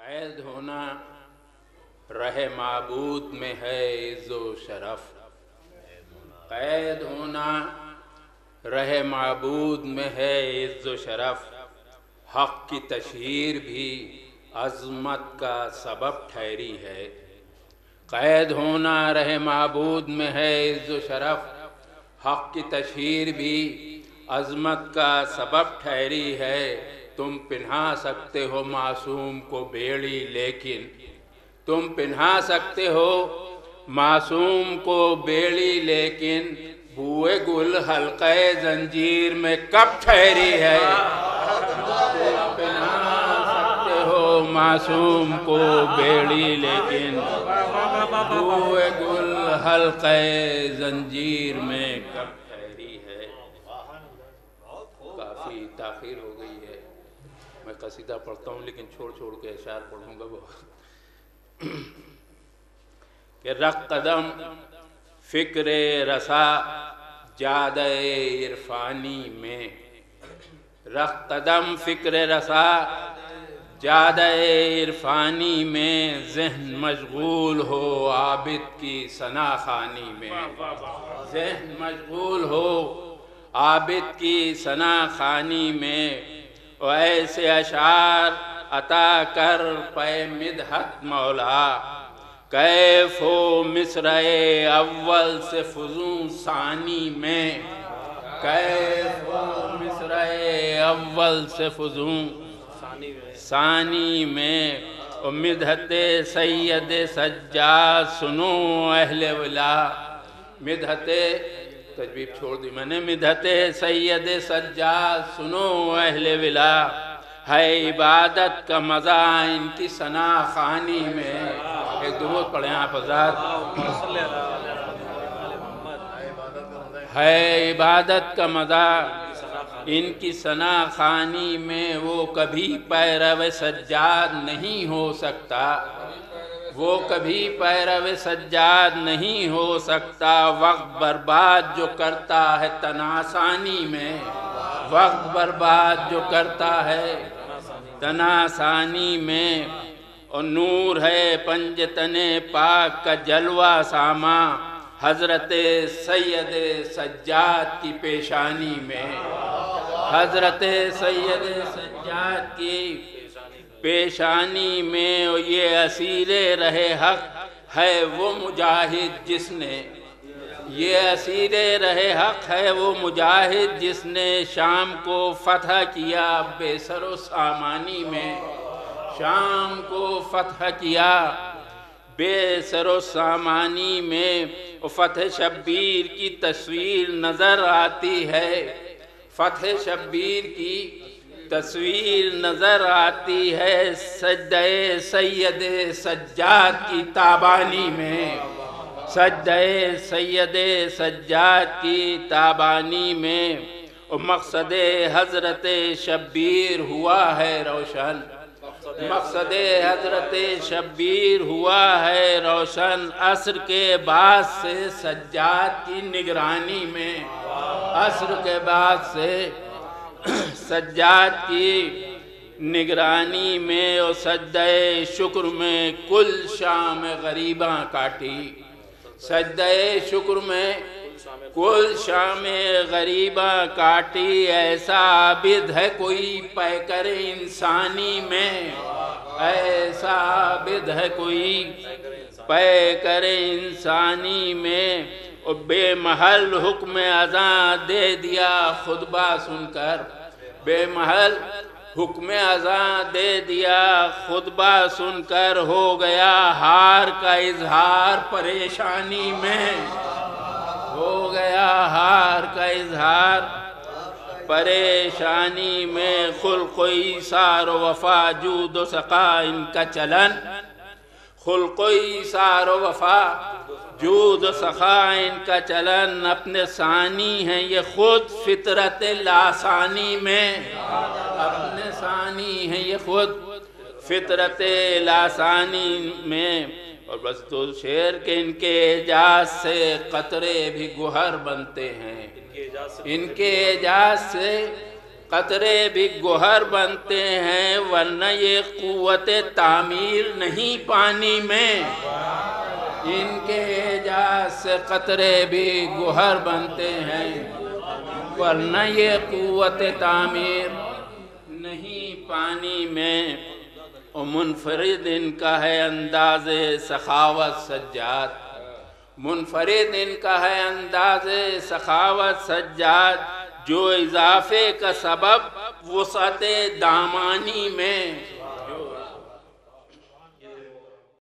قید ہونا رہ معبود میں ہے عز و شرف، قید ہونا رہ معبود میں ہے عز و شرف، حق کی تشہیر بھی عظمت کا سبب ٹھہری ہے۔ قید ہونا رہ معبود میں ہے عز و شرف، حق کی تشہیر بھی عظمت کا سبب ٹھہری ہے۔ تم پنہا سکتے ہو معصوم کو بیڑی، لیکن تم پنہا سکتے ہو معصوم کو بیڑی، لیکن بوئے گل حلقہ زنجیر میں کب ٹھہری ہے۔ تم پنہا سکتے ہو معصوم کو بیڑی، لیکن بوئے گل حلقہ زنجیر میں کب ٹھہری ہے۔ کافی تاخیر ہو گئی ہے، میں قصیدہ پڑھتا ہوں لیکن چھوڑ چھوڑ کے اشعار پڑھوں گا بہت۔ کہ رخ قدم فکر رسا جادہ عرفانی میں، رخ قدم فکر رسا جادہ عرفانی میں، ذہن مشغول ہو عابد کی ثنا خوانی میں، ذہن مشغول ہو عابد کی ثنا خوانی میں، ایسے اشعار عطا کر پے مدحت مولا، کیف ہو مصرع اول سے فزوں ثانی میں، کیف ہو مصرع اول سے فزوں ثانی میں، مدحت سید سجاد سنو اہل ولا، مدحت تجویب چھوڑ دی میں نے، مدحت سید سجاد سنو اہل ولا، ہے عبادت کا مزہ ان کی ثنا خوانی میں۔ ایک درود پڑھیں آپ حضرات۔ ہے عبادت کا مزہ ان کی ثنا خوانی میں، وہ کبھی پیرو سجاد نہیں ہو سکتا، وہ کبھی پیرو سجاد نہیں ہو سکتا، وقت برباد جو کرتا ہے تناسانی میں، وقت برباد جو کرتا ہے تناسانی میں، اور نور ہے پنجتن پاک کا جلوہ ساما، حضرت سید سجاد کی پیشانی میں، حضرت سید سجاد کی پیشانی میں، اور یہ اسیر رہے حق ہے وہ مجاہد جس نے، یہ اسیر رہے حق ہے وہ مجاہد جس نے شام کو فتح کیا بے سر و سامانی میں، شام کو فتح کیا بے سر و سامانی میں، فتح شبیر کی تصویر نظر آتی ہے، فتح شبیر کی تصویر نظر آتی ہے، سجدہ سید سجاد کی تابانی میں، سجدہ سید سجاد کی تابانی میں، مقصد حضرت شبیر ہوا ہے روشن، مقصد حضرت شبیر ہوا ہے روشن، عصر کے بعد سے سجاد کی نگرانی میں، عصر کے بعد سے سجاد کی نگرانی میں، اور سجدہ شکر میں کل شام غریباں کاٹی، سجدہ شکر میں کل شام غریباں کاٹی، ایسا عابد ہے کوئی پیکر انسانی میں، ایسا عابد ہے کوئی پیکر انسانی میں، اور بے محل حکم اذاں دے دیا خطبہ سن کر، بے محل حکم اذاں دے دیا خطبہ سن کر، ہو گیا ہار کا اظہار پریشانی میں، ہو گیا ہار کا اظہار پریشانی میں، خلق و ایثار و وفا جود و سخا ان کا چلن، خلق و ایثار و وفا جود و سخا ان کا چلن، اپنے ثانی ہیں یہ خود فطرت لاسانی میں، اپنے ثانی ہیں یہ خود فطرت لاسانی میں، اور بس تو شعر کے ان کے اعجاز سے قطرے بھی گوہر بنتے ہیں، ان کے اعجاز سے قطرے بھی گوہر بنتے ہیں ورنہ یہ قوت تعمیر نہیں پانی میں۔ ان کے اعجاز سے قطرے بھی گوہر بنتے ہیں ورنہ یہ قوت تعمیر نہیں پانی میں۔ اور منفرد ان کا ہے انداز سخاوت سجاد، منفرد ان کا ہے انداز سخاوت سجاد، جو اضافے کا سبب وسعت دامانی میں۔